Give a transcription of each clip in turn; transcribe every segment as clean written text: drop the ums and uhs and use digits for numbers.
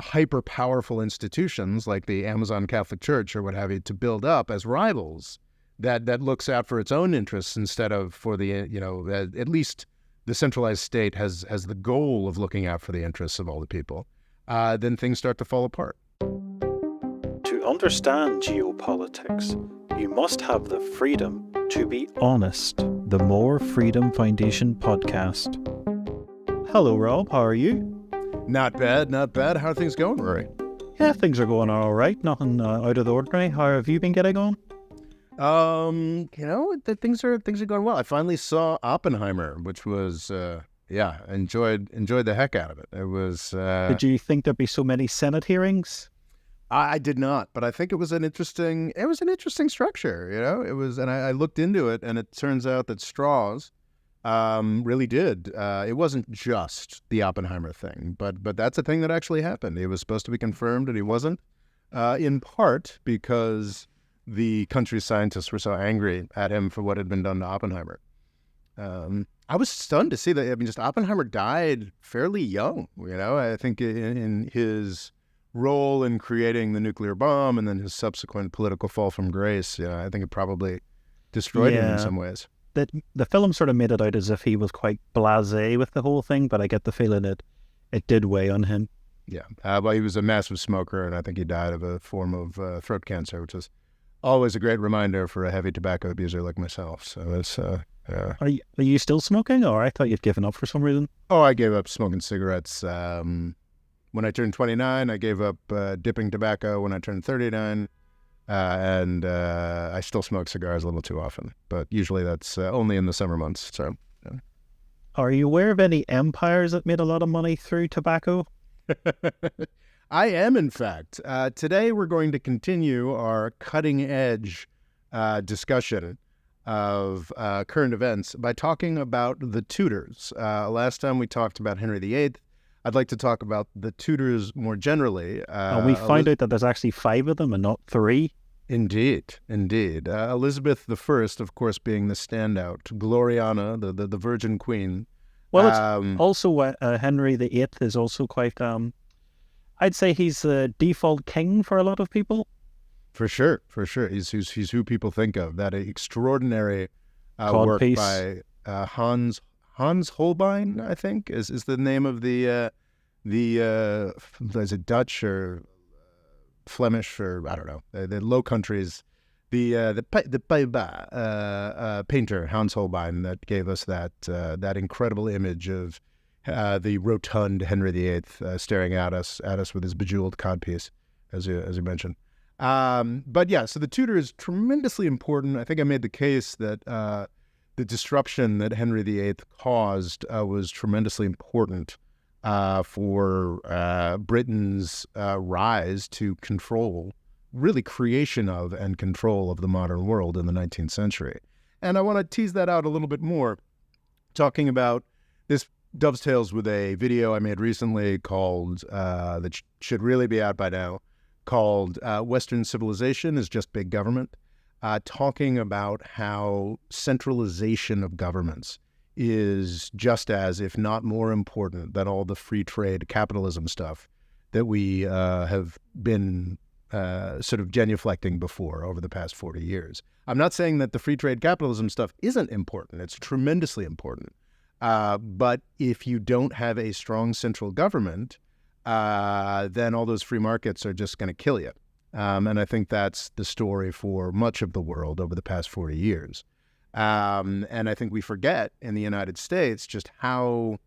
hyper-powerful institutions like the Amazon Catholic Church or what have you to build up as rivals that looks out for its own interests instead of for the, at least the centralized state has the goal of looking out for the interests of all the people, then things start to fall apart. To understand geopolitics, you must have the freedom to be honest. The More Freedom Foundation podcast. Hello, Rob. How are you? Not bad, not bad. How are things going, Rory? Yeah, things are going all right. Nothing out of the ordinary. How have you been getting on? Things are going well. I finally saw Oppenheimer, which was enjoyed the heck out of it. It was. Did you think there'd be so many Senate hearings? I did not, but I think it was an interesting structure. It was, and I looked into it, and it turns out that Strauss really did. It wasn't just the Oppenheimer thing, but that's a thing that actually happened. He was supposed to be confirmed, and he wasn't, in part because the country's scientists were so angry at him for what had been done to Oppenheimer. I was stunned to see that. I mean, just Oppenheimer died fairly young. I think in his role in creating the nuclear bomb and then his subsequent political fall from grace, I think it probably destroyed him in some ways. The film sort of made it out as if he was quite blasé with the whole thing, but I get the feeling it did weigh on him. Yeah, well, he was a massive smoker, and I think he died of a form of throat cancer, which is always a great reminder for a heavy tobacco abuser like myself. So it's Are you still smoking, or I thought you'd given up for some reason? Oh, I gave up smoking cigarettes when I turned 29. I gave up dipping tobacco when I turned 39. And I still smoke cigars a little too often, but usually that's only in the summer months. So, yeah. Are you aware of any empires that made a lot of money through tobacco? I am, in fact. Today we're going to continue our cutting-edge discussion of current events by talking about the Tudors. Last time we talked about Henry VIII. I'd like to talk about the Tudors more generally. We find out that there's actually 5 of them and not 3. Indeed. Elizabeth I, of course, being the standout. Gloriana, the Virgin Queen. Well, it's also Henry VIII is also quite, I'd say he's the default king for a lot of people. For sure. He's who people think of. That extraordinary work by Hans Holbein, I think, is the name of the is it Dutch or Flemish or I don't know, the Low Countries, the painter Hans Holbein that gave us that incredible image of the rotund Henry VIII staring at us with his bejeweled codpiece, as you mentioned. But yeah, so the Tudor is tremendously important. I think I made the case that the disruption that Henry VIII caused was tremendously important for Britain's rise to control, really creation of and control of the modern world in the 19th century. And I want to tease that out a little bit more, talking about this dovetails with a video I made recently called, that should really be out by now, called Western Civilization is Just Big Government. Talking about how centralization of governments is just as, if not more important than all the free trade capitalism stuff that we have been sort of genuflecting before over the past 40 years. I'm not saying that the free trade capitalism stuff isn't important. It's tremendously important. But if you don't have a strong central government, then all those free markets are just going to kill you. And I think that's the story for much of the world over the past 40 years. And I think we forget in the United States just how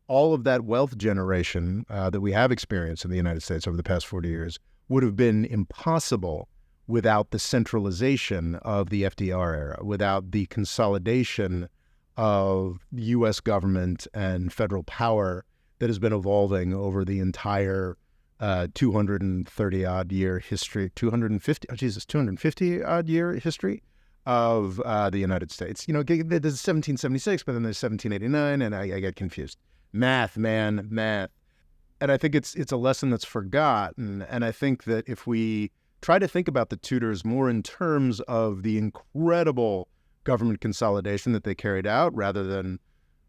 all of that wealth generation that we have experienced in the United States over the past 40 years would have been impossible without the centralization of the FDR era, without the consolidation of U.S. government and federal power that has been evolving over the entire 230-odd year history, 250-odd year history of the United States. There's 1776, but then there's 1789, and I get confused. Math. And I think it's a lesson that's forgotten, and I think that if we try to think about the Tudors more in terms of the incredible government consolidation that they carried out rather than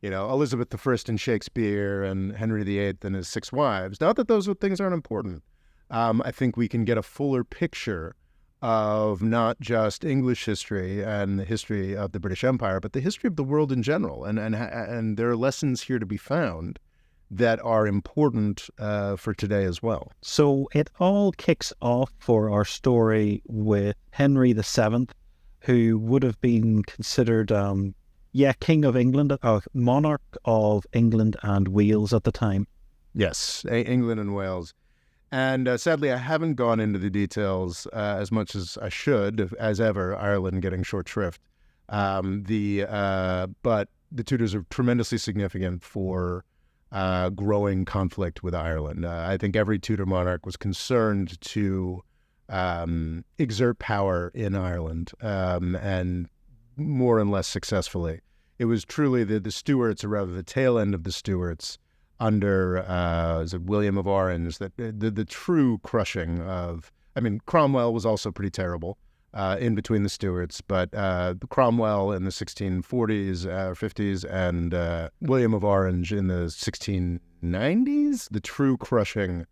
Elizabeth I in Shakespeare and Henry VIII and his 6 wives. Not that those things aren't important. I think we can get a fuller picture of not just English history and the history of the British Empire, but the history of the world in general. And there are lessons here to be found that are important for today as well. So it all kicks off for our story with Henry VII, who would have been considered, King of England, monarch of England and Wales at the time. Yes, England and Wales. And sadly, I haven't gone into the details as much as I should, as ever, Ireland getting short shrift. But the Tudors are tremendously significant for growing conflict with Ireland. I think every Tudor monarch was concerned to exert power in Ireland, and more and less successfully. It was truly the Stuarts, or rather the tail end of the Stuarts, under William of Orange, that the true crushing of. I mean, Cromwell was also pretty terrible in between the Stuarts, but Cromwell in the 1640s or 50s, and William of Orange in the 1690s, the true crushing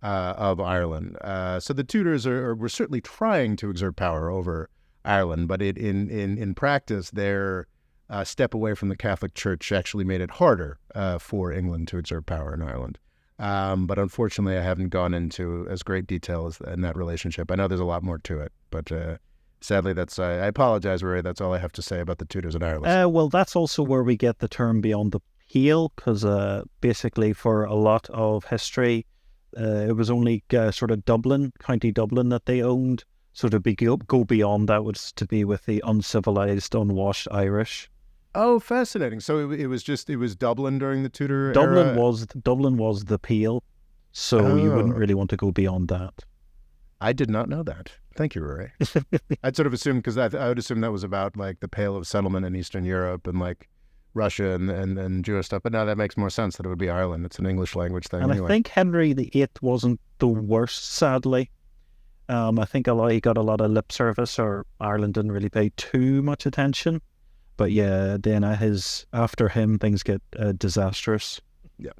of Ireland. So the Tudors were certainly trying to exert power over Ireland, but in practice, their step away from the Catholic Church actually made it harder for England to exert power in Ireland. But unfortunately, I haven't gone into as great detail in that relationship. I know there's a lot more to it, but sadly, I apologize, Rory. That's all I have to say about the Tudors in Ireland. Well, that's also where we get the term beyond the pale, because basically for a lot of history, it was only sort of County Dublin that they owned. So to go beyond that was to be with the uncivilized, unwashed Irish. Oh, fascinating. So it was Dublin during the Tudor era? Dublin was the pale, so you wouldn't really want to go beyond that. I did not know that. Thank you, Rory. I'd sort of assumed, because I would assume that was about like the Pale of Settlement in Eastern Europe and like Russia and Jewish stuff. But now that makes more sense that it would be Ireland. It's an English language thing. And anyway. I think Henry VIII wasn't the worst, sadly. I think he got a lot of lip service, or Ireland didn't really pay too much attention. But yeah, then after him, things get disastrous. Yeah.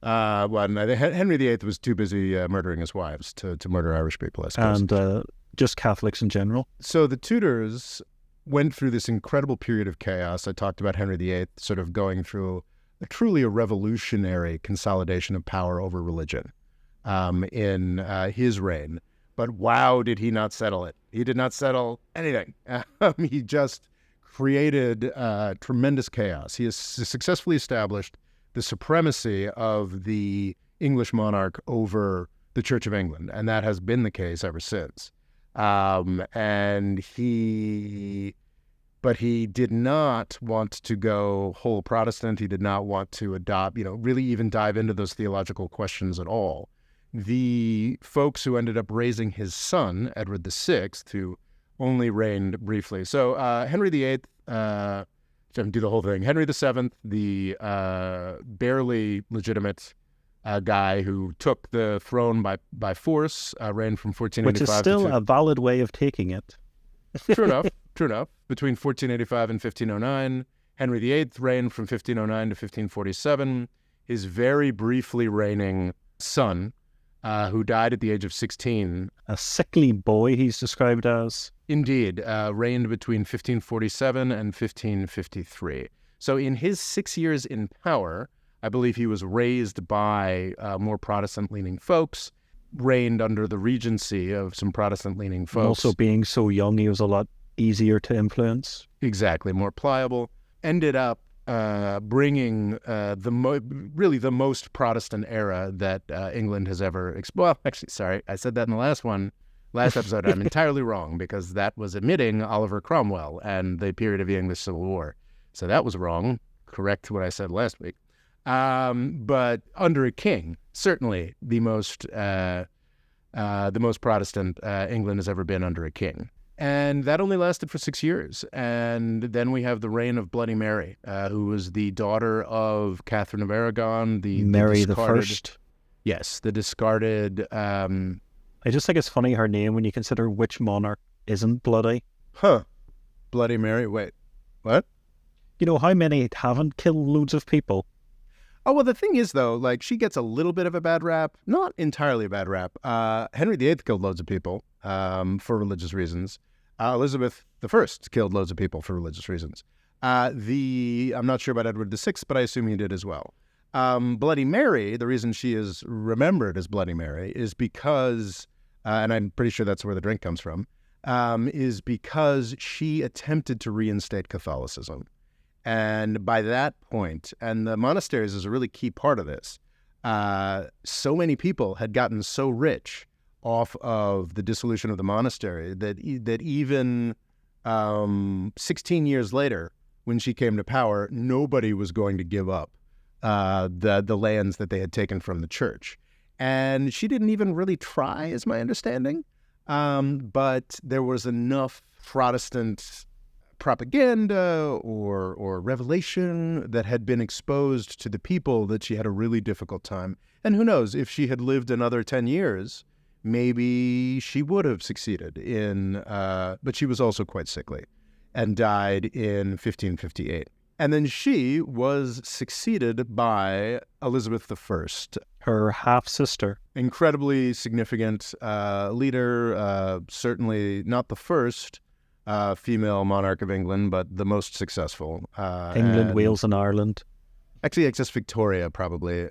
Henry VIII was too busy murdering his wives to murder Irish people, I suppose. And just Catholics in general. So the Tudors went through this incredible period of chaos. I talked about Henry VIII sort of going through truly a revolutionary consolidation of power over religion in his reign. But wow, did he not settle it. He did not settle anything. He just created tremendous chaos. He has successfully established the supremacy of the English monarch over the Church of England, and that has been the case ever since. But he did not want to go whole Protestant. He did not want to adopt, really even dive into those theological questions at all. The folks who ended up raising his son, Edward VI, who only reigned briefly. So Henry VIII, do the whole thing. Henry VII, the barely legitimate guy who took the throne by force, reigned from 1485. Which is still a valid way of taking it. True enough. Between 1485 and 1509, Henry VIII reigned from 1509 to 1547. His very briefly reigning son, who died at the age of 16. A sickly boy, he's described as. Indeed, reigned between 1547 and 1553. So in his 6 years in power, I believe he was raised by more Protestant-leaning folks, reigned under the regency of some Protestant-leaning folks. And also being so young, he was a lot easier to influence. Exactly, more pliable. Ended up bringing the most Protestant era that England has ever I said that in the last episode. I'm entirely wrong, because that was omitting Oliver Cromwell and the period of the English Civil War. So that was wrong. Correct what I said last week. But under a king, certainly the most Protestant England has ever been under a king. And that only lasted for 6 years. And then we have the reign of Bloody Mary, who was the daughter of Catherine of Aragon, Mary the First. Yes, the discarded. I just think it's funny, her name, when you consider which monarch isn't bloody. Bloody Mary. Wait, what? how many haven't killed loads of people? Oh, well, the thing is, though, like, she gets a little bit of a bad rap, not entirely a bad rap. Henry VIII killed loads of people for religious reasons. Elizabeth I killed loads of people for religious reasons. I'm not sure about Edward VI, but I assume he did as well. Bloody Mary, the reason she is remembered as Bloody Mary is because, and I'm pretty sure that's where the drink comes from, is because she attempted to reinstate Catholicism. And by that point, and the monasteries is a really key part of this, so many people had gotten so rich off of the dissolution of the monastery that even 16 years later, when she came to power, nobody was going to give up the lands that they had taken from the church. And she didn't even really try, is my understanding. But there was enough Protestant propaganda or revelation that had been exposed to the people that she had a really difficult time. And who knows, if she had lived another 10 years, maybe she would have succeeded in, but she was also quite sickly and died in 1558. And then she was succeeded by Elizabeth I. Her half-sister. Incredibly significant leader, certainly not the first female monarch of England, but the most successful. England, Wales, and Ireland. Actually, I guess Victoria probably.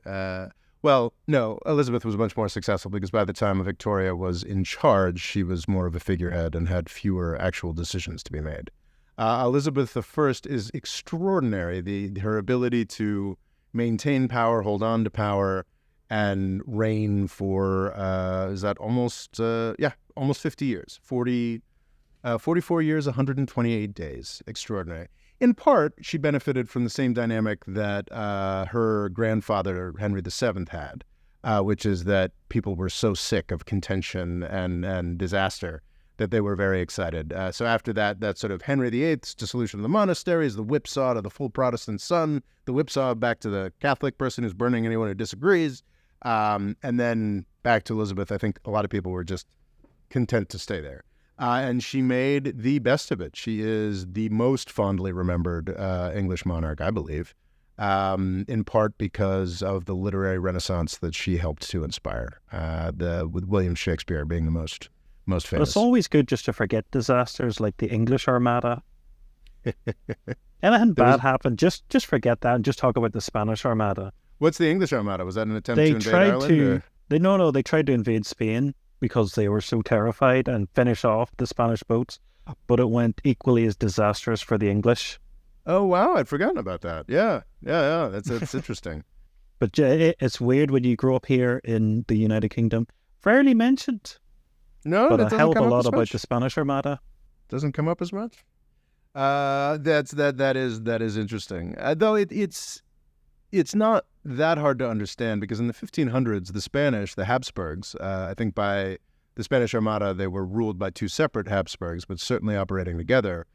Well, no, Elizabeth was much more successful because by the time Victoria was in charge, she was more of a figurehead and had fewer actual decisions to be made. Elizabeth I is extraordinary. Her ability to maintain power, hold on to power, and reign for, is that almost 50 years, 44 years, 128 days. Extraordinary. In part, she benefited from the same dynamic that her grandfather, Henry VII, had, which is that people were so sick of contention and disaster that they were very excited. So after that sort of Henry VIII's dissolution of the monasteries, the whipsaw to the full Protestant son, the whipsaw back to the Catholic person who's burning anyone who disagrees, and then back to Elizabeth. I think a lot of people were just content to stay there. And she made the best of it. She is the most fondly remembered English monarch, I believe, in part because of the literary renaissance that she helped to inspire, with William Shakespeare being the most famous. But it's always good just to forget disasters like the English Armada. Anything bad happened, just forget that and just talk about the Spanish Armada. What's the English Armada? Was that an attempt to invade Ireland? They tried to invade Spain because they were so terrified and finish off the Spanish boats, but it went equally as disastrous for the English. Oh, wow, I'd forgotten about that. Yeah, that's interesting. But it's weird when you grow up here in the United Kingdom, rarely mentioned. No, but a hell of a lot about the Spanish Armada. Doesn't come up as much. That is interesting. Though it's not that hard to understand because in the 1500s, the Spanish, the Habsburgs, I think by the Spanish Armada, they were ruled by two separate Habsburgs, but certainly operating together,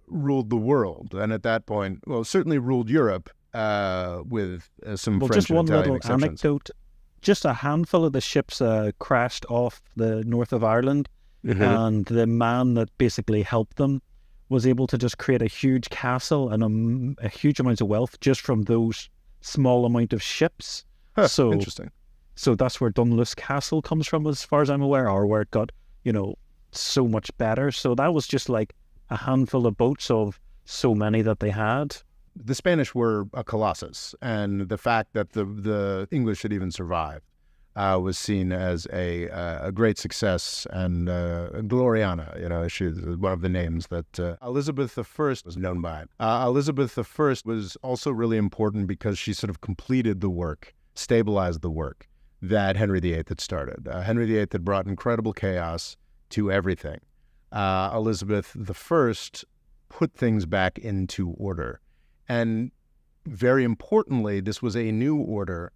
ruled the world. And at that point, well, certainly ruled Europe with some French just one and Italian little exceptions. Anecdote. Just a handful of the ships crashed off the north of Ireland, and the man that basically helped them was able to just create a huge castle and a huge amount of wealth just from those small amount of ships. So interesting. So that's where Dunluce Castle comes from, as far as I'm aware, or where it got, so much better. So that was just like a handful of boats of so many that they had. The Spanish were a colossus, and the fact that the English had even survived was seen as a great success, and Gloriana, she was one of the names that Elizabeth I was known by. Elizabeth I was also really important because she sort of completed the work, stabilized the work that Henry VIII had started. Henry VIII had brought incredible chaos to everything. Elizabeth I put things back into order. And very importantly, this was a new order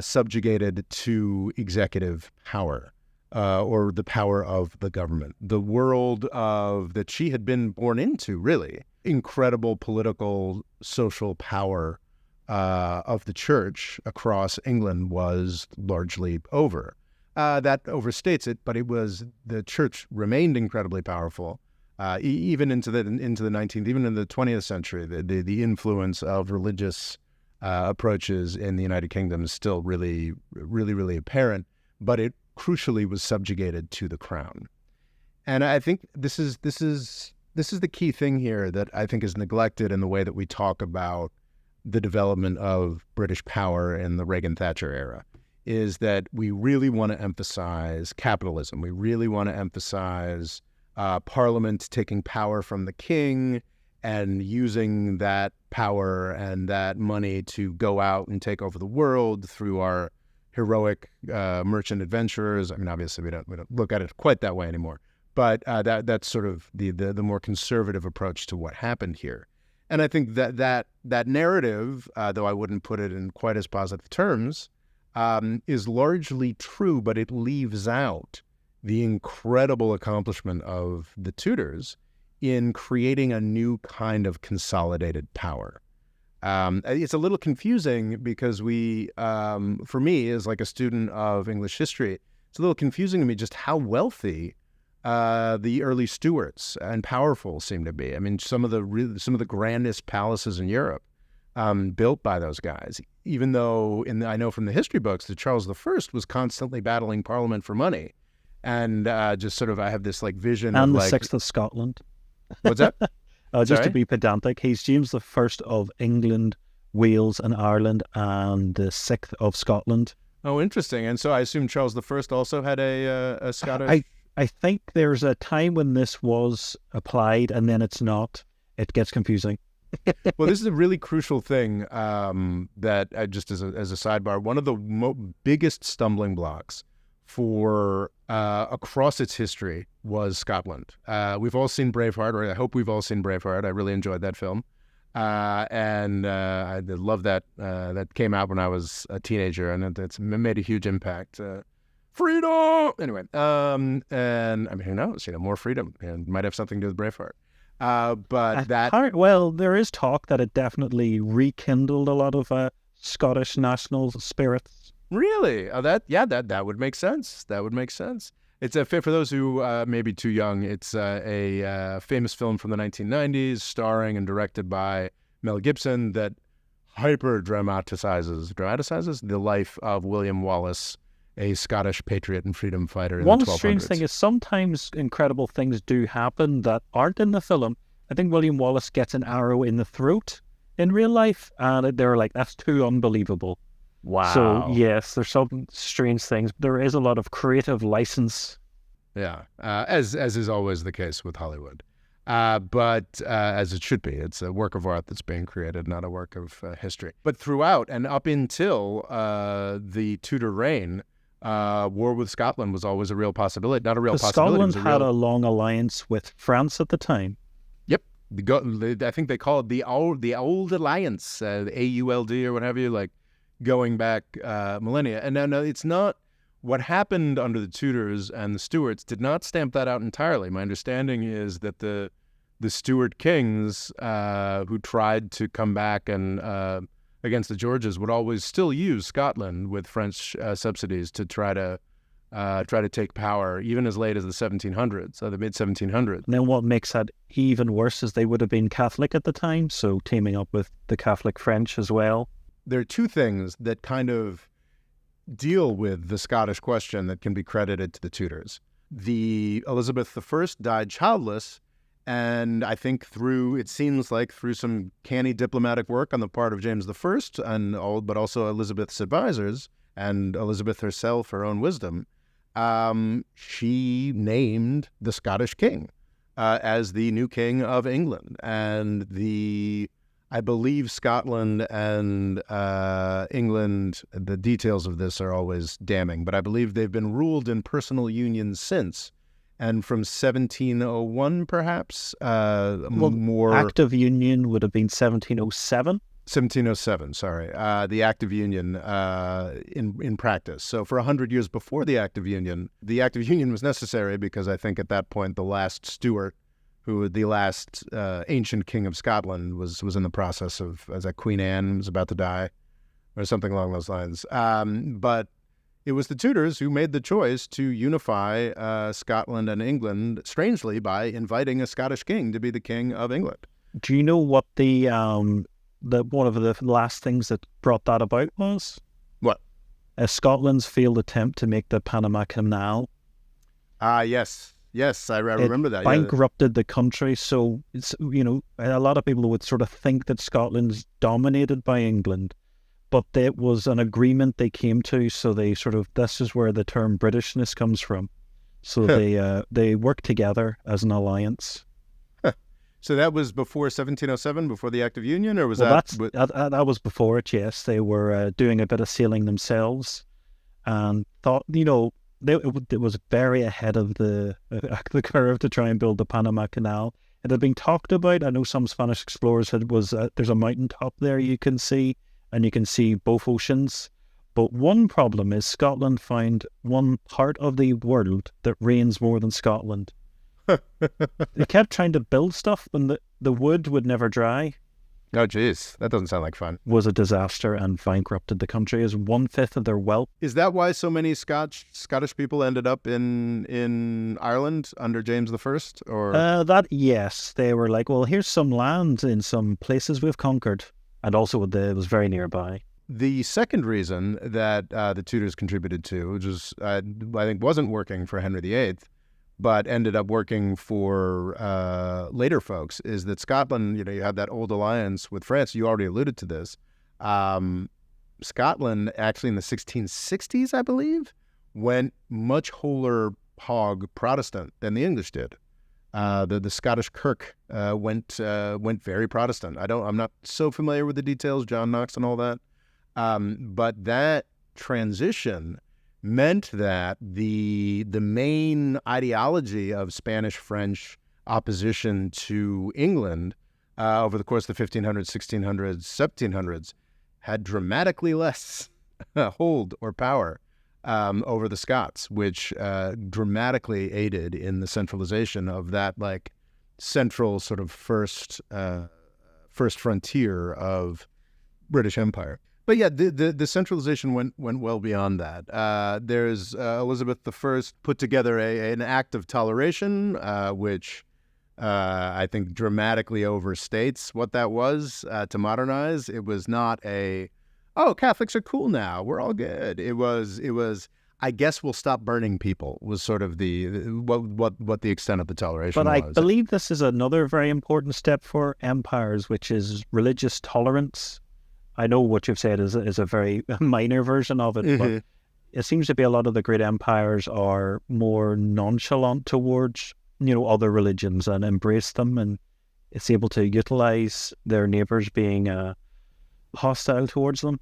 subjugated to executive power, or the power of the government. The world that she had been born into, really. Incredible political, social power of the church across England was largely over. That overstates it, but the church remained incredibly powerful. even into the 19th, even in the 20th century. The influence of religious approaches in the United Kingdom is still really, really, really apparent, but it crucially was subjugated to the crown. And I think this is the key thing here that I think is neglected in the way that we talk about the development of British power in the Reagan-Thatcher era, is that we really want to emphasize capitalism. We really want to emphasize Parliament taking power from the king and using that power and that money to go out and take over the world through our heroic merchant adventurers. I mean, obviously we don't look at it quite that way anymore, but that's sort of the more conservative approach to what happened here. And I think that narrative, though I wouldn't put it in quite as positive terms, is largely true, but it leaves out the incredible accomplishment of the Tudors in creating a new kind of consolidated power. It's a little confusing because for me, as like a student of English history, it's a little confusing to me just how wealthy the early Stuarts and powerful seem to be. I mean, some of the grandest palaces in Europe built by those guys. Even though I know from the history books that Charles I was constantly battling Parliament for money, and just sort of I have this like vision and of the like sixth of Scotland. What's that? Just to be pedantic, he's James the First of England, Wales, and Ireland, and the sixth of Scotland. Oh, interesting. And so I assume Charles I also had a Scottish. I think there's a time when this was applied and then it's not. It gets confusing. Well, this is a really crucial thing that just as a sidebar, one of the biggest stumbling blocks for across its history was Scotland. We've all seen Braveheart, or I hope we've all seen Braveheart. I really enjoyed that film. And I love that. That came out when I was a teenager, and it's made a huge impact. Freedom! Anyway, and I mean, who knows? More freedom, and might have something to do with Braveheart. Well, there is talk that it definitely rekindled a lot of Scottish national spirits. Really? That would make sense. That would make sense. It's for those who may be too young. It's a famous film from the 1990s, starring and directed by Mel Gibson, that dramatizes the life of William Wallace, a Scottish patriot and freedom fighter in the 1200s. One strange thing is sometimes incredible things do happen that aren't in the film. I think William Wallace gets an arrow in the throat in real life, and they're like, that's too unbelievable. Wow. So, yes, there's some strange things. But there is a lot of creative license. Yeah, as is always the case with Hollywood. But as it should be. It's a work of art that's being created, not a work of history. But throughout and up until the Tudor reign, war with Scotland was always a real possibility. Not a real possibility. Scotland had a long alliance with France at the time. Yep. I think they call it the old alliance, the AULD or whatever you like, going back millennia. And no, it's not. What happened under the Tudors and the Stuarts did not stamp that out entirely. My understanding is that the Stuart kings who tried to come back and against the Georges would always still use Scotland with French subsidies to try to take power, even as late as the 1700s, the mid 1700s. And then what makes that even worse is they would have been Catholic at the time, so teaming up with the Catholic French as well. There are two things that kind of deal with the Scottish question that can be credited to the Tudors. The Elizabeth I died childless, and I think through some canny diplomatic work on the part of James I, but also Elizabeth's advisors and Elizabeth herself, her own wisdom, she named the Scottish king as the new king of England. And I believe Scotland and England, the details of this are always damning, but I believe they've been ruled in personal unions since. And from 1701, perhaps, more... Act of Union would have been 1707? 1707, sorry. The Act of Union in practice. So for 100 years before the Act of Union was necessary because I think at that point the last Stuart, the last ancient king of Scotland, was in the process of, as Queen Anne was about to die, or something along those lines. But it was the Tudors who made the choice to unify Scotland and England, strangely, by inviting a Scottish king to be the king of England. Do you know what the one of the last things that brought that about was? What? Scotland's failed attempt to make the Panama Canal. Yes, I remember that. Bankrupted the country, so it's, a lot of people would sort of think that Scotland's dominated by England, but it was an agreement they came to. So they this is where the term Britishness comes from. So they worked together as an alliance. So that was before 1707, before the Act of Union, or was that was before it? Yes, they were doing a bit of sailing themselves, and thought it was very ahead of the curve to try and build the Panama Canal. It had been talked about. I know some Spanish explorers said there's a mountaintop there you can see, and you can see both oceans. But one problem is Scotland found one part of the world that rains more than Scotland. They kept trying to build stuff, and the wood would never dry. Oh, geez, that doesn't sound like fun. Was a disaster and bankrupted the country as 1/5 of their wealth. Is that why so many Scottish people ended up in Ireland under James I? Or yes, they were like, well, here's some land in some places we've conquered, and also it was very nearby. The second reason that the Tudors contributed to, which was I think wasn't working for Henry VIII, but ended up working for later folks, is that Scotland, you had that old alliance with France. You already alluded to this. Scotland, actually in the 1660s, I believe, went much wholer hog Protestant than the English did. The Scottish Kirk went very Protestant. I'm not so familiar with the details, John Knox and all that, but that transition meant that the main ideology of Spanish-French opposition to England over the course of the 1500s, 1600s, 1700s had dramatically less hold or power over the Scots, which dramatically aided in the centralization of that central sort of first frontier of British Empire. But yeah, the centralization went well beyond that. There's Elizabeth I put together an act of toleration, which I think dramatically overstates what that was to modernize. It was not Catholics are cool now, we're all good. It was I guess we'll stop burning people was sort of what the extent of the toleration was. But I believe this is another very important step for empires, which is religious tolerance. I know what you've said is a very minor version of it, but it seems to be a lot of the great empires are more nonchalant towards, other religions and embrace them, and it's able to utilize their neighbors being hostile towards them.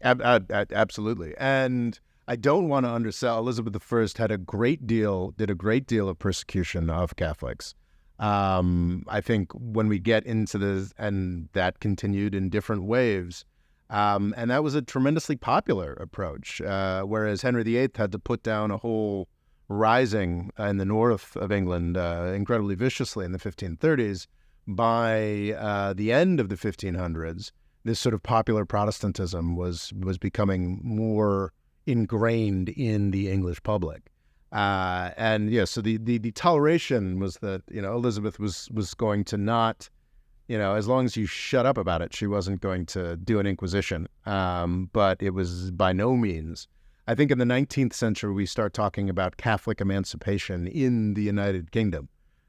Absolutely. And I don't want to undersell, Elizabeth I did a great deal of persecution of Catholics. I think when we get into this, and that continued in different waves, and that was a tremendously popular approach, whereas Henry VIII had to put down a whole rising in the north of England incredibly viciously in the 1530s. By the end of the 1500s, this sort of popular Protestantism was becoming more ingrained in the English public. So the toleration was that, Elizabeth was going to not, as long as you shut up about it, she wasn't going to do an inquisition. But it was by no means. I think in the 19th century, we start talking about Catholic emancipation in the United Kingdom.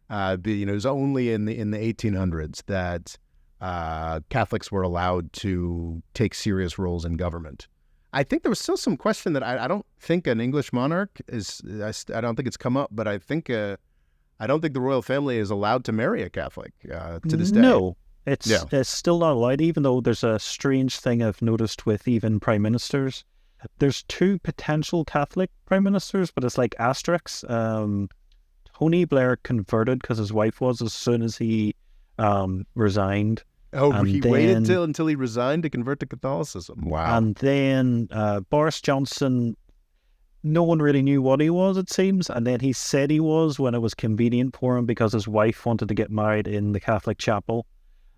It was only in the 1800s that Catholics were allowed to take serious roles in government. I think there was still some question that I don't think an English monarch is. I don't think it's come up, but I don't think the royal family is allowed to marry a Catholic to this day. No, it's still not allowed. Even though there's a strange thing I've noticed with even prime ministers. There's 2 potential Catholic prime ministers, but it's like asterisks. Tony Blair converted because his wife was as soon as he resigned. Oh, and he waited until he resigned to convert to Catholicism. Wow. And then Boris Johnson, no one really knew what he was, it seems. And then he said he was when it was convenient for him because his wife wanted to get married in the Catholic chapel.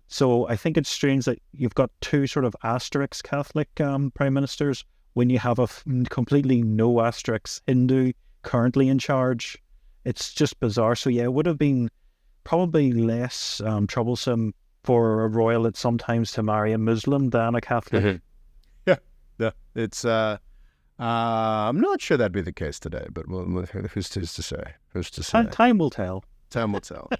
So I think it's strange that you've got 2 sort of asterisk Catholic prime ministers. when you have completely no asterisks Hindu currently in charge. It's just bizarre. So yeah, it would have been probably less troublesome for a royal at sometimes to marry a Muslim than a Catholic. Mm-hmm. Yeah. It's I'm not sure that'd be the case today, but who's to say? Who's to say? Time will tell. Time will tell.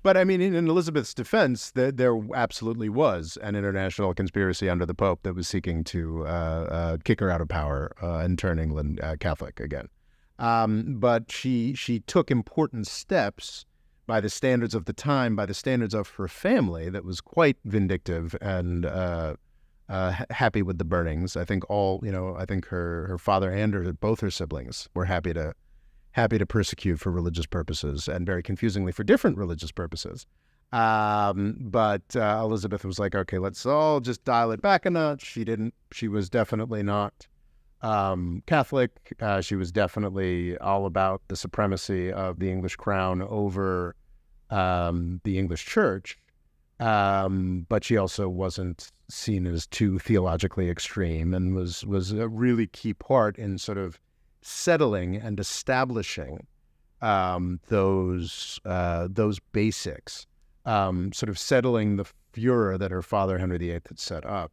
But I mean, in Elizabeth's defense, there absolutely was an international conspiracy under the Pope that was seeking to kick her out of power and turn England Catholic again. But she took important steps by the standards of the time, by the standards of her family, that was quite vindictive and happy with the burnings. I think I think her father and both her siblings were happy to persecute for religious purposes, and very confusingly for different religious purposes. But Elizabeth was like, okay, let's all just dial it back a notch. She was definitely not Catholic. She was definitely all about the supremacy of the English crown over the English church. But she also wasn't seen as too theologically extreme, and was a really key part in sort of settling and establishing those basics, sort of settling the furor that her father Henry VIII had set up,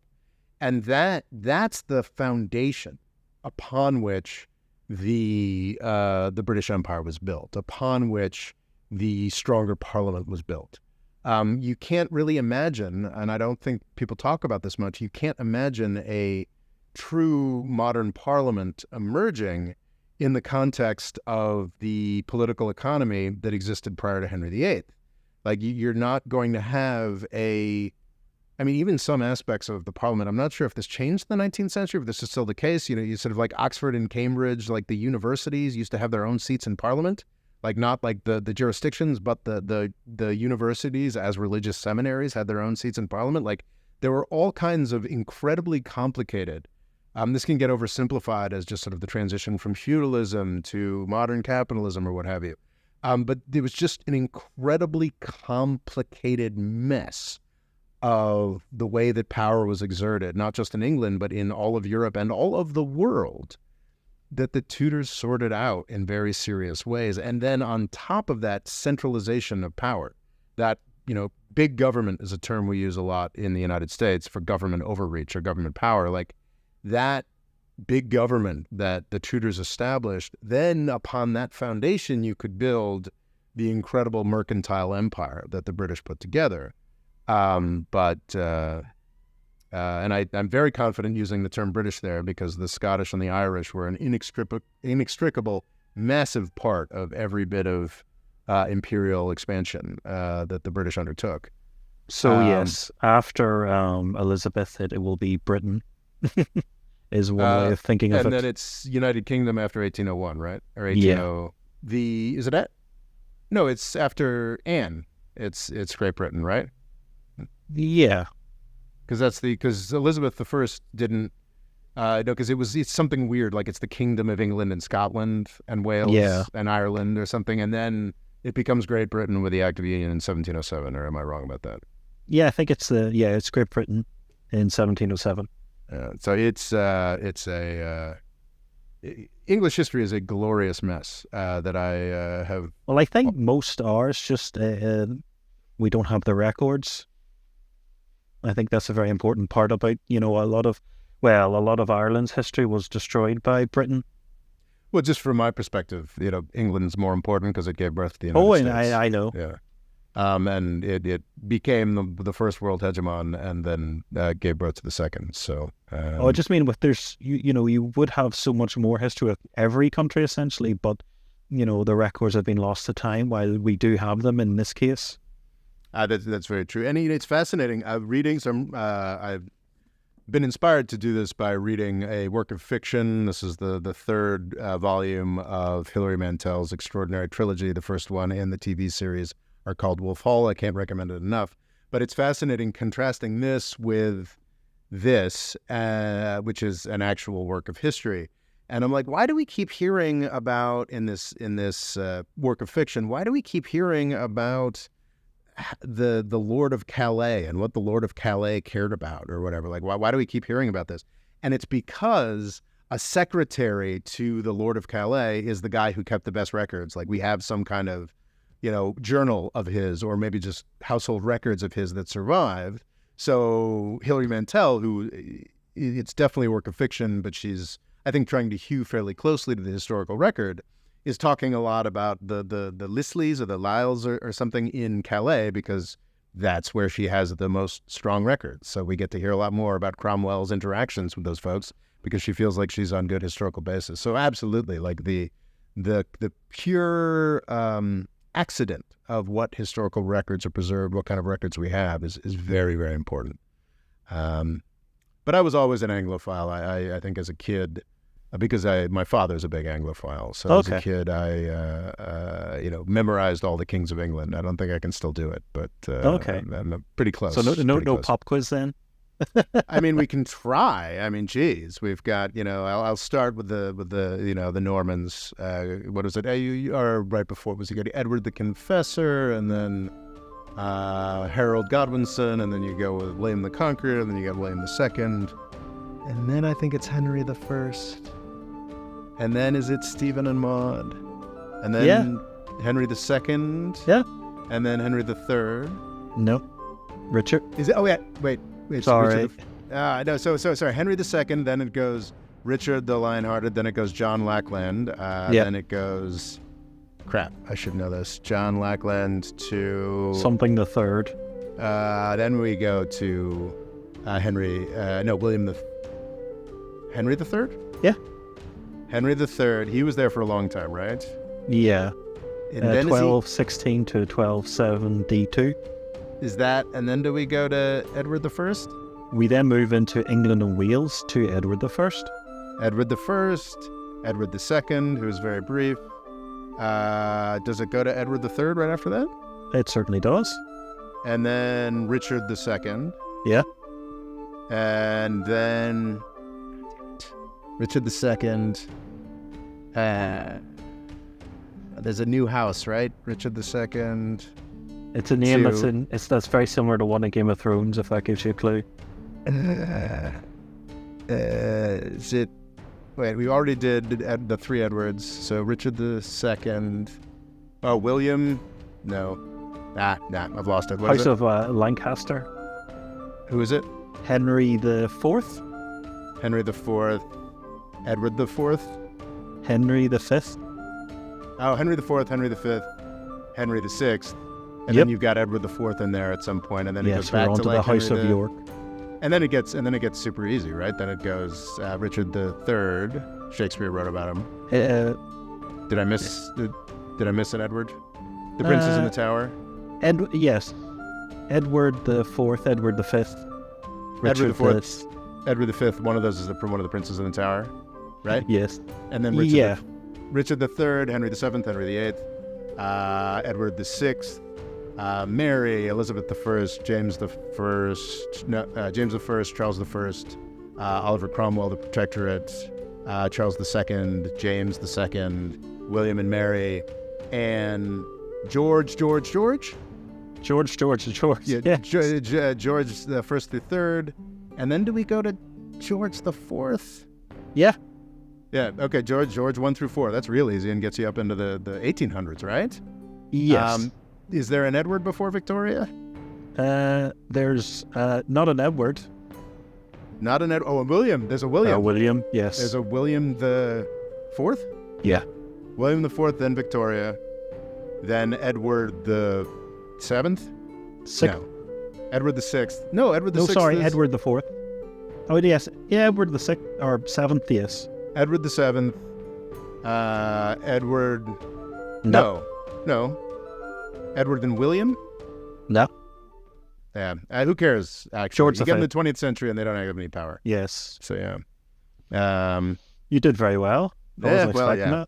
and that's the foundation upon which the British Empire was built, upon which the stronger Parliament was built. You can't really imagine, and I don't think people talk about this much, you can't imagine a true modern Parliament emerging in the context of the political economy that existed prior to Henry VIII. Like, you're not going to have even some aspects of the Parliament, I'm not sure if this changed in the 19th century, if this is still the case. You sort of like Oxford and Cambridge, like the universities used to have their own seats in Parliament. Like, not like the jurisdictions, but the universities as religious seminaries had their own seats in Parliament. Like, there were all kinds of incredibly complicated. This can get oversimplified as just sort of the transition from feudalism to modern capitalism or what have you. But there was just an incredibly complicated mess of the way that power was exerted, not just in England, but in all of Europe and all of the world, that the Tudors sorted out in very serious ways. And then on top of that, centralization of power, that, big government is a term we use a lot in the United States for government overreach or government power. Like, that big government that the Tudors established, then upon that foundation, you could build the incredible mercantile empire that the British put together. And I'm very confident using the term British there, because the Scottish and the Irish were an inextricable, massive part of every bit of imperial expansion that the British undertook. So yes, after Elizabeth, it will be Britain, is one way of thinking of it. And then it's United Kingdom after 1801, right? Or 1800. Yeah. Is it at? No, it's after Anne. It's Great Britain, right? Yeah. Because Elizabeth I didn't, because it's something weird, like it's the Kingdom of England and Scotland and Wales and Ireland or something, and then it becomes Great Britain with the Act of Union in 1707, or am I wrong about that? Yeah, I think it's Great Britain in 1707. So English history is a glorious mess that I have. Well, I think most are. It's just we don't have the records. I think that's a very important part about, a lot of Ireland's history was destroyed by Britain. Well, just from my perspective, England's more important because it gave birth to the United States. I know. Yeah. And it became the first world hegemon, and then gave birth to the second. So. I just mean you would have so much more history of every country essentially, but the records have been lost to time, while we do have them in this case. That's very true, and it's fascinating. I've been inspired to do this by reading a work of fiction. This is the third volume of Hilary Mantel's extraordinary trilogy. The first one and the TV series are called Wolf Hall. I can't recommend it enough. But it's fascinating contrasting this with this, which is an actual work of history. And I'm like, why do we keep hearing about in this work of fiction? Why do we keep hearing about the Lord of Calais and what the Lord of Calais cared about or whatever? Like, why do we keep hearing about this? And it's because a secretary to the Lord of Calais is the guy who kept the best records. Like we have some kind of, journal of his, or maybe just household records of his that survived. So Hilary Mantel, who it's definitely a work of fiction, but she's, I think, trying to hew fairly closely to the historical record, is talking a lot about the Lisleys or the Lyles or something in Calais, because that's where she has the most strong records. So we get to hear a lot more about Cromwell's interactions with those folks, because she feels like she's on good historical basis. So absolutely, like the pure accident of what historical records are preserved, what kind of records we have, is very, very important. But I was always an Anglophile. I think as a kid, because my father's a big Anglophile. So as a kid, I memorized all the kings of England. I don't think I can still do it, but I'm pretty close. So no pop quiz then? I mean, we can try. I mean, geez, we've got, I'll start with the Normans. What is it? You are right before, was you got Edward the Confessor, and then Harold Godwinson, and then you go with William the Conqueror, and then you got William II, and then I think it's Henry I, and then is it Stephen and Maud, and then Henry II, and then Henry III. No, Richard. Is it? Oh yeah, wait. Sorry. No. So sorry. Henry II. Then it goes Richard the Lionhearted. Then it goes John Lackland. Then it goes. Crap! I should know this. John Lackland to something the third. Then we go to William the Henry III. Yeah. Henry III. He was there for a long time, right? Yeah. 1216 to 1272. Is that, and then do we go to Edward I? We then move into England and Wales to Edward I. Edward I, Edward II, who is very brief. Does it go to Edward III right after that? It certainly does. And then Richard II. Yeah. And then Richard II. There's a new house, right? Richard II. It's a name that's very similar to one in Game of Thrones, if that gives you a clue. Is it? Wait, we already did the three Edwards. So Richard II. Oh, William? No. I've lost it. What House of Lancaster. Who is it? Henry IV. Henry IV. Edward IV. Henry V. Oh, Henry IV, Henry V, Henry VI. And then you've got Edward IV in there at some point, and then it goes back to the House of York. And then it gets super easy, right? Then it goes Richard III. Shakespeare wrote about him. Did I miss an Edward? The Princes in the Tower. Yes, Edward IV, Edward V, Richard V. Edward V. One of those is one of the Princes in the Tower, right? Yes. And then Richard III, Henry VII, Henry VIII, Edward VI. Mary, Elizabeth I, James I, Charles I, Oliver Cromwell, the Protectorate, Charles II, James II, William and Mary, and George. Yeah. George the First, the Third, and then do we go to George the Fourth? Yeah. Yeah. Okay. George 1 through 4. That's real easy and gets you up into the 1800s, right? Yes. Is there an Edward before Victoria? There's not an Edward. Not an Edward. Oh, a William. There's a William. William, yes. There's a William the Fourth? Yeah. William the Fourth, then Victoria, then Edward the Seventh? Sixth. No. Edward the Sixth. No, Edward the Sixth. No, sorry, Edward the Fourth. Oh, yes. Yeah, Edward the Sixth, or Seventh, yes. Edward the Seventh. Edward... No. Edward and William? No. Yeah. Who cares, actually? George you get in the 20th century and they don't have any power. Yes. So, yeah. You did very well. I wasn't expecting that.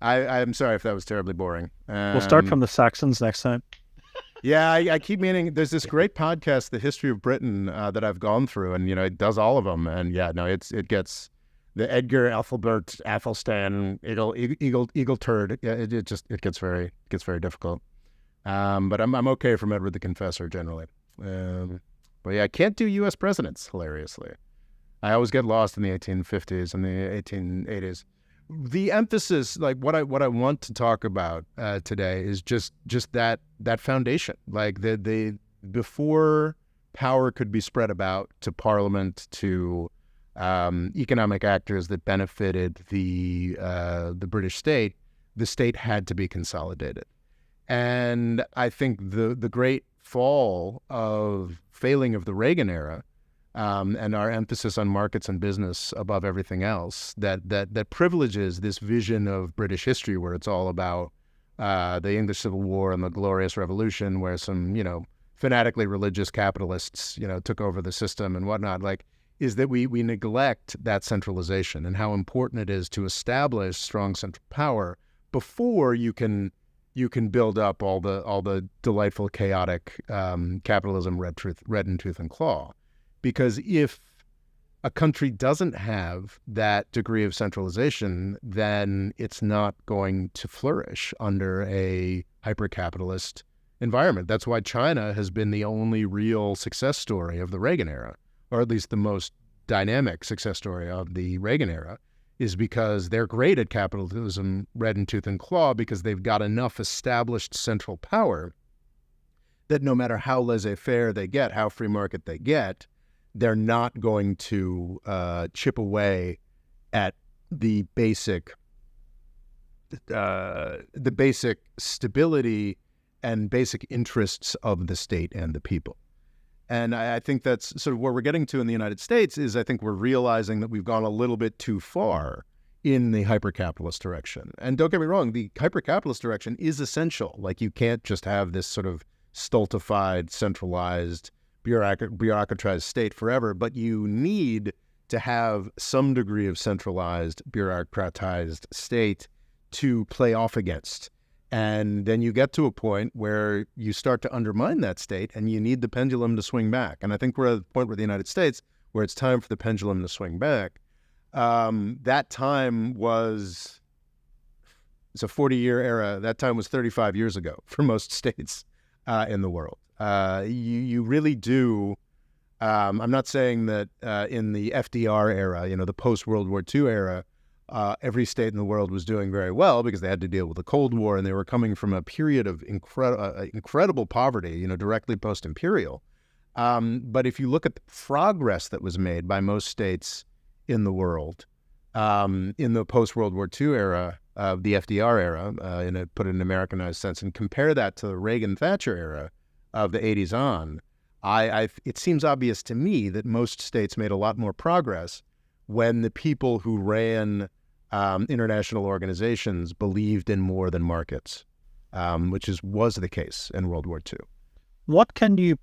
I'm sorry if that was terribly boring. We'll start from the Saxons next time. Yeah, I keep meaning, there's this great podcast, The History of Britain, that I've gone through, and, it does all of them. And, it gets the Edgar, Ethelbert, Athelstan, Eagle Turd. Yeah, it gets very difficult. But I'm okay from Edward the Confessor generally. But yeah, I can't do U.S. presidents, hilariously. I always get lost in the 1850s and the 1880s. The emphasis, like what I want to talk about today, is just that foundation, like the before power could be spread about to Parliament, to economic actors that benefited the British state. The state had to be consolidated, and I think the great failing of the Reagan era, and our emphasis on markets and business above everything else, that privileges this vision of British history where it's all about the English Civil War and the Glorious Revolution, where some, fanatically religious capitalists, took over the system and whatnot, is that we neglect that centralization and how important it is to establish strong central power before you can build up all the delightful, chaotic capitalism red in tooth and claw. Because if a country doesn't have that degree of centralization, then it's not going to flourish under a hyper-capitalist environment. That's why China has been the only real success story of the Reagan era, or at least the most dynamic success story of the Reagan era, is because they're great at capitalism red in tooth and claw because they've got enough established central power that no matter how laissez-faire they get, how free market they get, they're not going to chip away at the basic stability and basic interests of the state and the people. And I think that's sort of where we're getting to in the United States. Is I think we're realizing that we've gone a little bit too far in the hyper-capitalist direction. And don't get me wrong, the hyper-capitalist direction is essential. Like, you can't just have this sort of stultified, centralized, bureaucratized state forever, but you need to have some degree of centralized, bureaucratized state to play off against. And then you get to a point where you start to undermine that state and you need the pendulum to swing back. And I think we're at the point with the United States where it's time for the pendulum to swing back. That time was, it's a 40-year era. That time was 35 years ago for most states in the world. You really do. I'm not saying that in the FDR era, the post-World War II era, every state in the world was doing very well because they had to deal with the Cold War and they were coming from a period of incredible poverty, directly post-imperial. But if you look at the progress that was made by most states in the world in the post-World War II era, the FDR era, put it in an Americanized sense, and compare that to the Reagan-Thatcher era of the 80s on, it seems obvious to me that most states made a lot more progress when the people who ran international organizations believed in more than markets, which was the case in World War II. What can you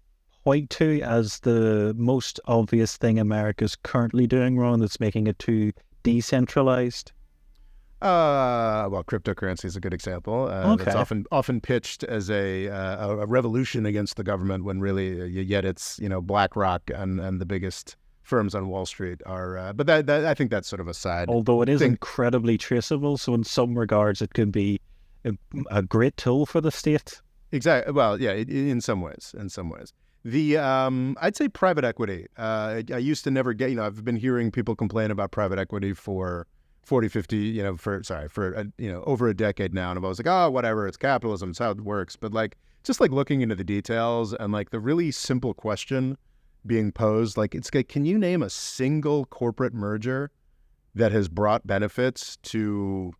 point to as the most obvious thing America's currently doing wrong that's making it too decentralized? Well, cryptocurrency is a good example. Okay. It's often pitched as a revolution against the government when really, yet it's BlackRock and the biggest firms on Wall Street are. But that I think that's sort of a side. Although it is incredibly traceable, so in some regards it could be a great tool for the state. Exactly. Well, yeah, in some ways. The I'd say private equity. I used to never get. I've been hearing people complain about private equity for 40, 50, for over a decade now. And I was like, oh, whatever, it's capitalism, it's how it works. But just looking into the details and the really simple question being posed, can you name a single corporate merger that has brought benefits to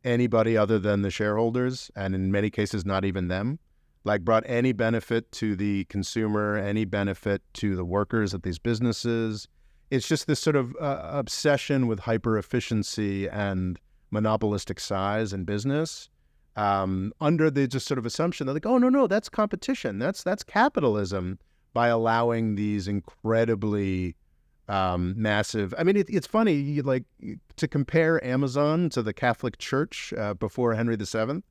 anybody other than the shareholders? And in many cases, not even them. Brought any benefit to the consumer, any benefit to the workers at these businesses. It's just this sort of obsession with hyper efficiency and monopolistic size in business, under the just sort of assumption that oh no, that's competition, that's capitalism, by allowing these incredibly massive. I mean, it's funny to compare Amazon to the Catholic Church before Henry VII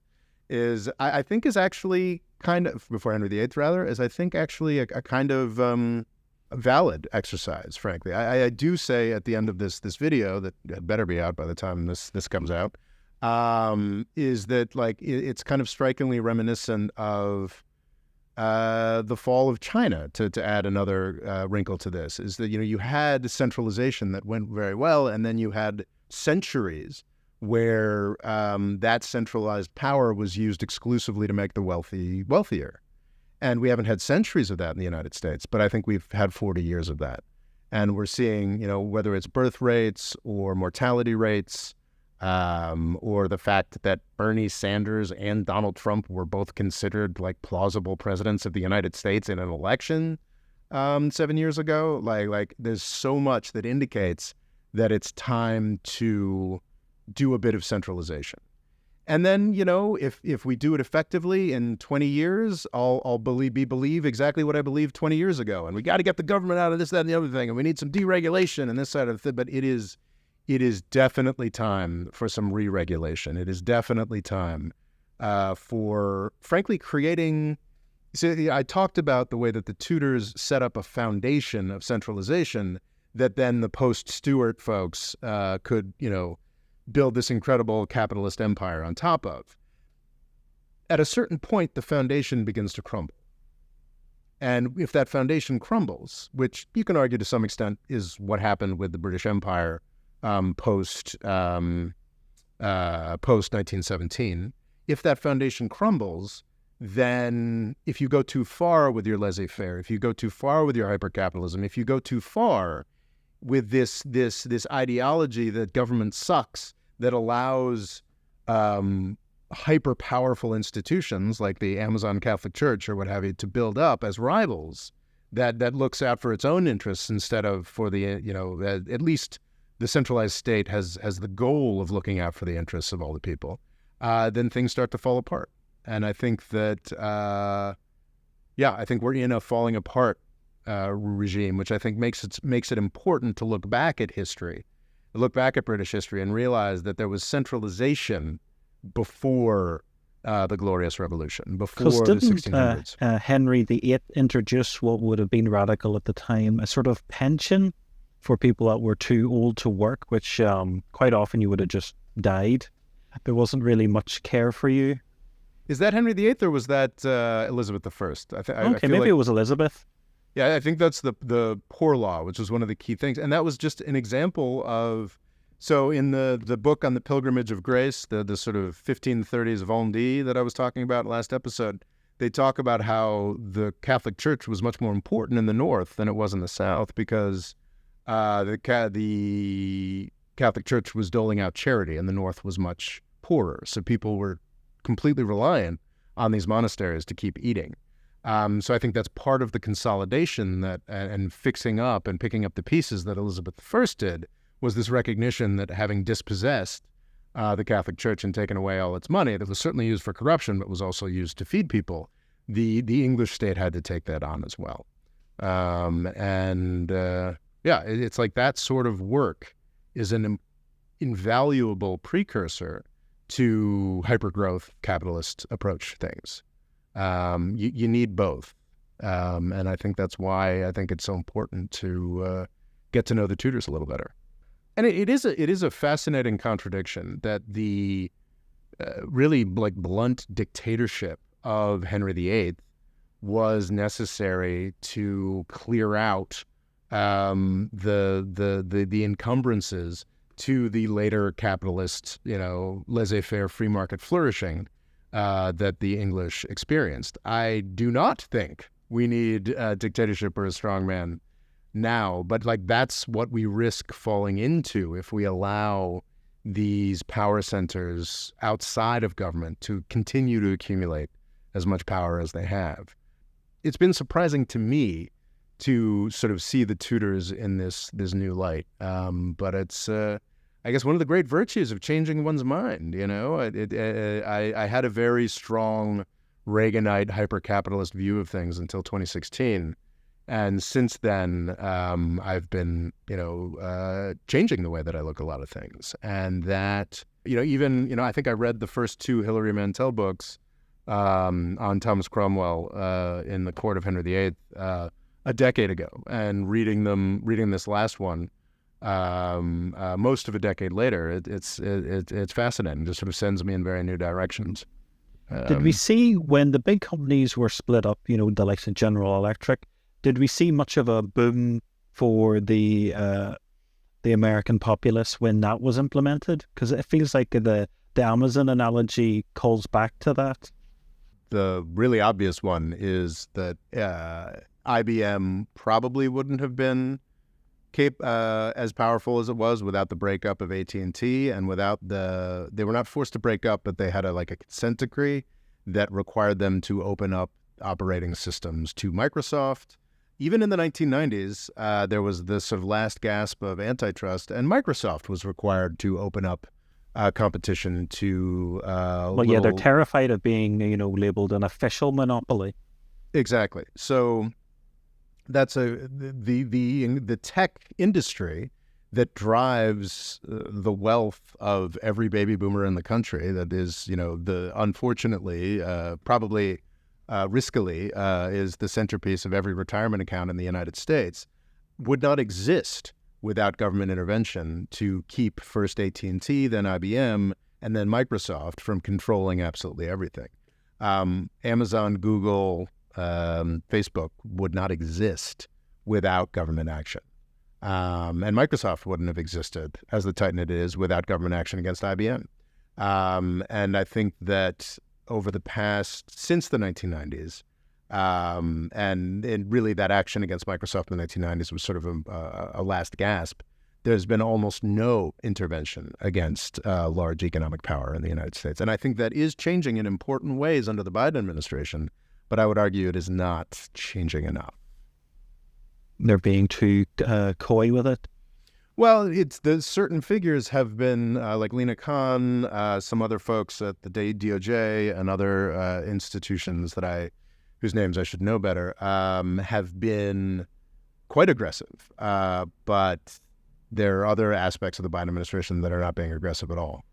is I think is actually kind of before Henry VIII rather is I think actually a kind of valid exercise, frankly. I do say at the end of this video that had better be out by the time this comes out, is that it's kind of strikingly reminiscent of the fall of China, to add another wrinkle to this, is that, you had centralization that went very well, and then you had centuries where that centralized power was used exclusively to make the wealthy wealthier. And we haven't had centuries of that in the United States, but I think we've had 40 years of that. And we're seeing, whether it's birth rates or mortality rates, or the fact that Bernie Sanders and Donald Trump were both considered like plausible presidents of the United States in an election 7 years ago. Like there's so much that indicates that it's time to do a bit of centralization. And then, if we do it effectively in 20 years, I'll believe exactly what I believed 20 years ago. And we got to get the government out of this, that, and the other thing. And we need some deregulation and this side of the thing. But it is definitely time for some re-regulation. It is definitely time for, frankly, creating... See, I talked about the way that the Tudors set up a foundation of centralization that then the post-Stuart folks could, build this incredible capitalist empire on top of. At a certain point, the foundation begins to crumble. And if that foundation crumbles, which you can argue to some extent is what happened with the British Empire post 1917, if that foundation crumbles, then if you go too far with your laissez-faire, if you go too far with your hyper-capitalism, if you go too far with this ideology that government sucks, that allows hyper-powerful institutions like the Amazon Catholic Church or what have you to build up as rivals, that looks out for its own interests instead of for the, at least the centralized state has the goal of looking out for the interests of all the people, then things start to fall apart. And I think that, I think we're in a falling apart regime, which I think makes it important to look back at history, look back at British history and realize that there was centralization before the Glorious Revolution, before the 1600s. Henry VIII introduce what would have been radical at the time, a sort of pension for people that were too old to work, which quite often you would have just died. There wasn't really much care for you. Is that Henry VIII or was that Elizabeth I? Okay, maybe it was Elizabeth. Yeah, I think that's the Poor Law, which was one of the key things. And that was just an example of, so in the book on the Pilgrimage of Grace, the sort of 1530s Vendée that I was talking about last episode, they talk about how the Catholic Church was much more important in the North than it was in the South because the Catholic Church was doling out charity and the North was much poorer. So people were completely reliant on these monasteries to keep eating. So I think that's part of the consolidation that and fixing up and picking up the pieces that Elizabeth I did, was this recognition that having dispossessed the Catholic Church and taken away all its money that was certainly used for corruption but was also used to feed people, the English state had to take that on as well. It's like that sort of work is an invaluable precursor to hypergrowth capitalist approach things. You need both. And I think that's why I think it's so important to get to know the Tudors a little better. And it is a fascinating contradiction that the really like blunt dictatorship of Henry VIII was necessary to clear out the encumbrances to the later capitalist, laissez-faire free market flourishing that the English experienced. I do not think we need a dictatorship or a strongman now, but like that's what we risk falling into if we allow these power centers outside of government to continue to accumulate as much power as they have. It's been surprising to me to sort of see the Tudors in this new light, but it's I guess one of the great virtues of changing one's mind. I had a very strong Reaganite hyper-capitalist view of things until 2016, and since then I've been changing the way that I look at a lot of things, and that even I think I read the first two Hilary Mantel books on Thomas Cromwell in the court of Henry VIII a decade ago, and reading this last one most of a decade later, it's fascinating. It just sort of sends me in very new directions. Did we see when the big companies were split up, the likes of General Electric, did we see much of a boom for the American populace when that was implemented? Because it feels like the Amazon analogy calls back to that. The really obvious one is that IBM probably wouldn't have been as powerful as it was without the breakup of AT&T, and without they were not forced to break up, but they had a consent decree that required them to open up operating systems to Microsoft. Even in the 1990s, there was this sort of last gasp of antitrust, and Microsoft was required to open up competition to they're terrified of being, labeled an official monopoly. Exactly. So that's the tech industry that drives the wealth of every baby boomer in the country. That is, unfortunately, probably riskily, is the centerpiece of every retirement account in the United States, would not exist without government intervention to keep first AT&T, then IBM, and then Microsoft from controlling absolutely everything. Amazon, Google, Facebook would not exist without government action. And Microsoft wouldn't have existed as the titan it is without government action against IBM. And I think that over the past, since the 1990s, and really that action against Microsoft in the 1990s was sort of a last gasp, there's been almost no intervention against large economic power in the United States. And I think that is changing in important ways under the Biden administration, but I would argue it is not changing enough. They're being too coy with it? Well, the certain figures have been, like Lena Khan, some other folks at the DOJ and other institutions whose names I should know better, have been quite aggressive. But there are other aspects of the Biden administration that are not being aggressive at all.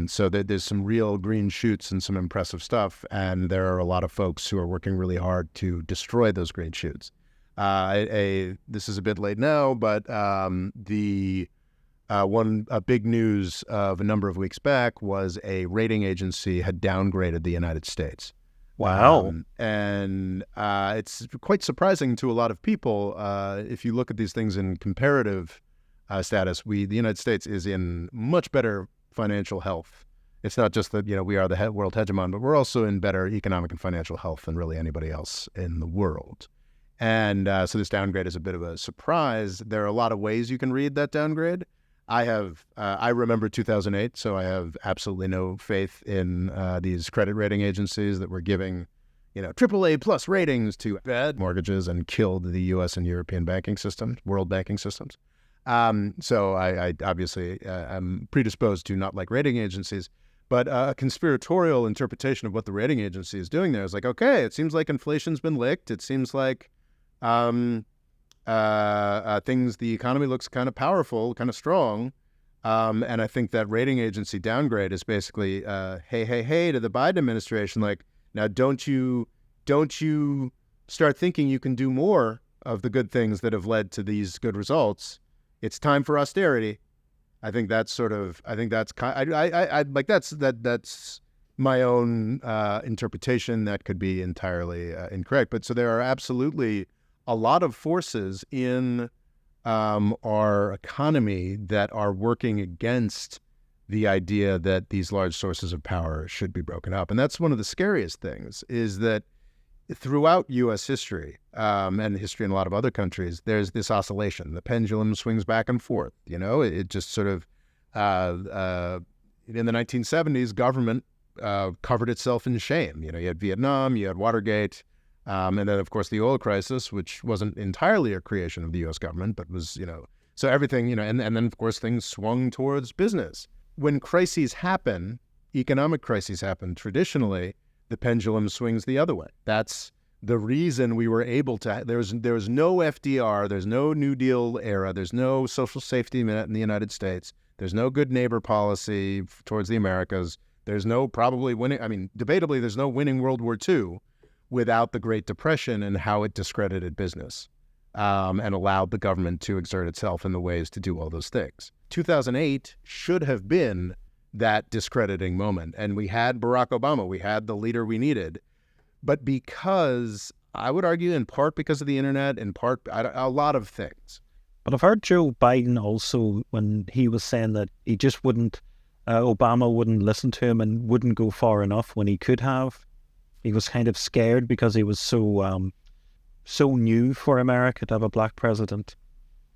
So there's some real green shoots and some impressive stuff, and there are a lot of folks who are working really hard to destroy those green shoots. This is a bit late now, but big news of a number of weeks back was a rating agency had downgraded the United States. Wow. And it's quite surprising to a lot of people. If you look at these things in comparative status, the United States is in much better financial health. It's not just that, we are the world hegemon, but we're also in better economic and financial health than really anybody else in the world. And so this downgrade is a bit of a surprise. There are a lot of ways you can read that downgrade. I remember 2008, so I have absolutely no faith in these credit rating agencies that were giving, AAA plus ratings to bad mortgages and killed the U.S. and European banking systems, world banking systems. So I obviously am predisposed to not like rating agencies, but a conspiratorial interpretation of what the rating agency is doing there is like, okay, it seems like inflation's been licked. It seems like the economy looks kind of powerful, kind of strong. And I think that rating agency downgrade is basically, hey to the Biden administration. Like, now don't you start thinking you can do more of the good things that have led to these good results. It's time for austerity. That's my own interpretation. That could be entirely incorrect. But so there are absolutely a lot of forces in our economy that are working against the idea that these large sources of power should be broken up. And that's one of the scariest things, is that throughout U.S. history and history in a lot of other countries, there's this oscillation. The pendulum swings back and forth. It just sort of, in the 1970s, government covered itself in shame. You had Vietnam, you had Watergate, and then, of course, the oil crisis, which wasn't entirely a creation of the U.S. government, but was, so everything, and then, of course, things swung towards business. When crises happen, economic crises happen, traditionally, the pendulum swings the other way. That's the reason we were able to, there was no FDR, there's no New Deal era, there's no social safety net in the United States, there's no good neighbor policy towards the Americas, there's no debatably, there's no winning World War II without the Great Depression and how it discredited business and allowed the government to exert itself in the ways to do all those things. 2008 should have been that discrediting moment. And we had Barack Obama. We had the leader we needed. But because, I would argue, in part because of the internet, in part, a lot of things. But I've heard Joe Biden also, when he was saying that he just wouldn't, Obama wouldn't listen to him and wouldn't go far enough when he could have. He was kind of scared because he was so new for America to have a black president.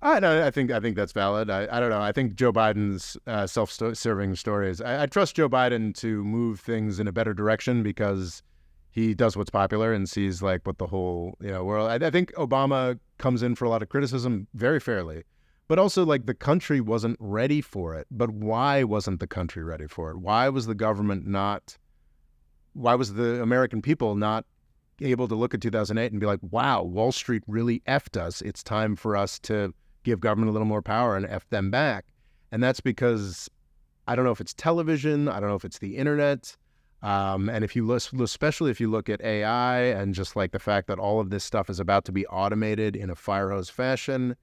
I think that's valid. I don't know. I think Joe Biden's self-serving stories. I trust Joe Biden to move things in a better direction because he does what's popular and sees like what the whole world. I think Obama comes in for a lot of criticism very fairly, but also like the country wasn't ready for it. But why wasn't the country ready for it? Why was the government not? Why was the American people not able to look at 2008 and be like, wow, Wall Street really effed us. It's time for us to give government a little more power and F them back. And that's because I don't know if it's television, I don't know if it's the internet. And if you look, especially if you look at AI and just like the fact that all of this stuff is about to be automated in a fire hose fashion,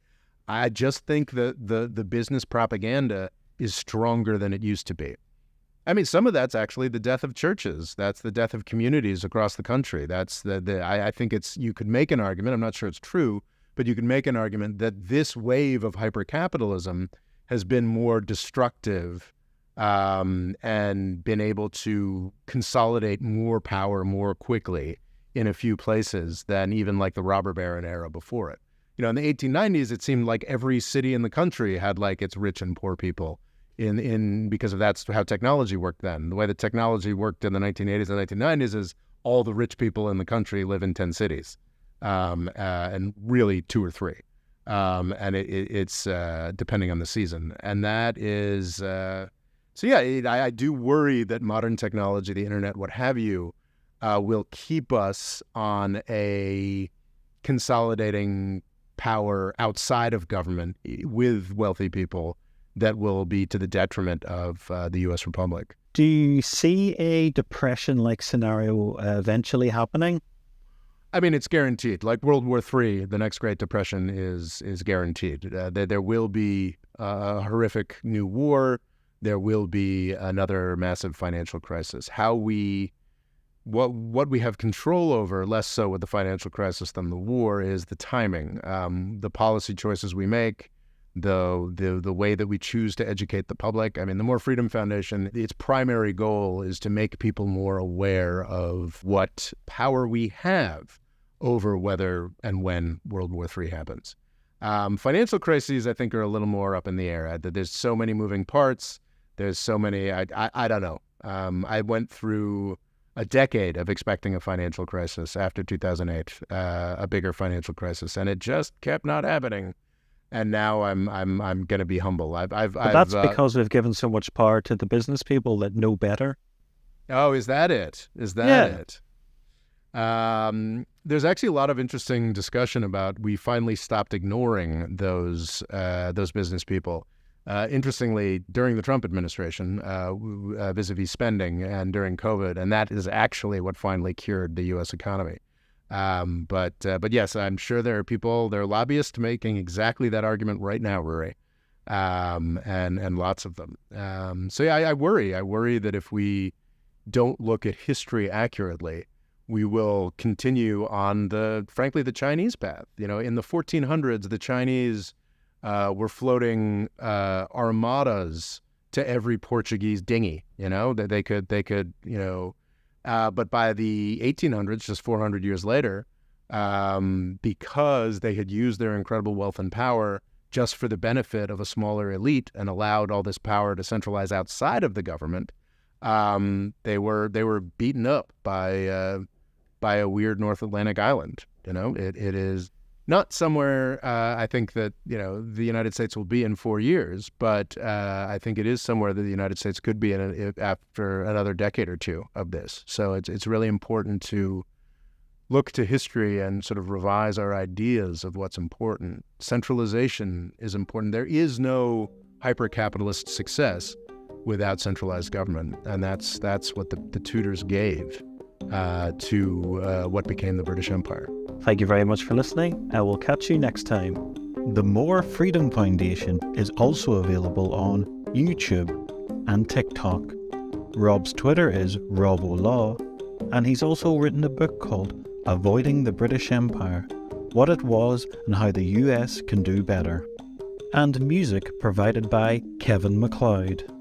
I just think that the business propaganda is stronger than it used to be. I mean, some of that's actually the death of churches. That's the death of communities across the country. That's I think you could make an argument, I'm not sure it's true, but you can make an argument that this wave of hypercapitalism has been more destructive and been able to consolidate more power more quickly in a few places than even like the robber baron era before it. In the 1890s, it seemed like every city in the country had like its rich and poor people because that's how technology worked then. The way that technology worked in the 1980s and 1990s is all the rich people in the country live in 10 cities. And really 2 or 3. And it's depending on the season. And that is, I do worry that modern technology, the internet, what have you, will keep us on a consolidating power outside of government with wealthy people that will be to the detriment of the U.S. Republic. Do you see a depression-like scenario eventually happening? I mean, it's guaranteed. Like World War III, the next Great Depression is guaranteed. There will be a horrific new war. There will be another massive financial crisis. What we have control over, less so with the financial crisis than the war, is the timing, the policy choices we make, the way that we choose to educate the public. I mean, the More Freedom Foundation, its primary goal is to make people more aware of what power we have over whether and when World War III happens. Financial crises, I think, are a little more up in the air. There's so many moving parts. There's so many, I don't know. I went through a decade of expecting a financial crisis after 2008, a bigger financial crisis, and it just kept not happening. And now I'm going to be humble. But that's because we've given so much power to the business people that know better. Oh, is that it? Is that it? There's actually a lot of interesting discussion about we finally stopped ignoring those business people. Interestingly, during the Trump administration, vis-a-vis spending and during COVID, and that is actually what finally cured the U.S. economy. But yes, I'm sure there are lobbyists making exactly that argument right now, Rory, and lots of them. I worry that if we don't look at history accurately, we will continue on frankly, the Chinese path. In the 1400s, the Chinese were floating armadas to every Portuguese dinghy. That they could. But by the 1800s, just 400 years later, because they had used their incredible wealth and power just for the benefit of a smaller elite and allowed all this power to centralize outside of the government, they were beaten up by a weird North Atlantic island. It is not somewhere I think that the United States will be in 4 years, but I think it is somewhere that the United States could be in after another decade or two of this. So it's really important to look to history and sort of revise our ideas of what's important. Centralization is important. There is no hyper-capitalist success without centralized government, and that's what the Tudors gave to what became the British Empire. Thank you very much for listening. I will catch you next time. The More Freedom Foundation is also available on YouTube. and TikTok. Rob's Twitter is RobOLaw, and he's also written a book called Avoiding the British Empire, What It Was and How the US Can Do Better. And music provided by Kevin MacLeod.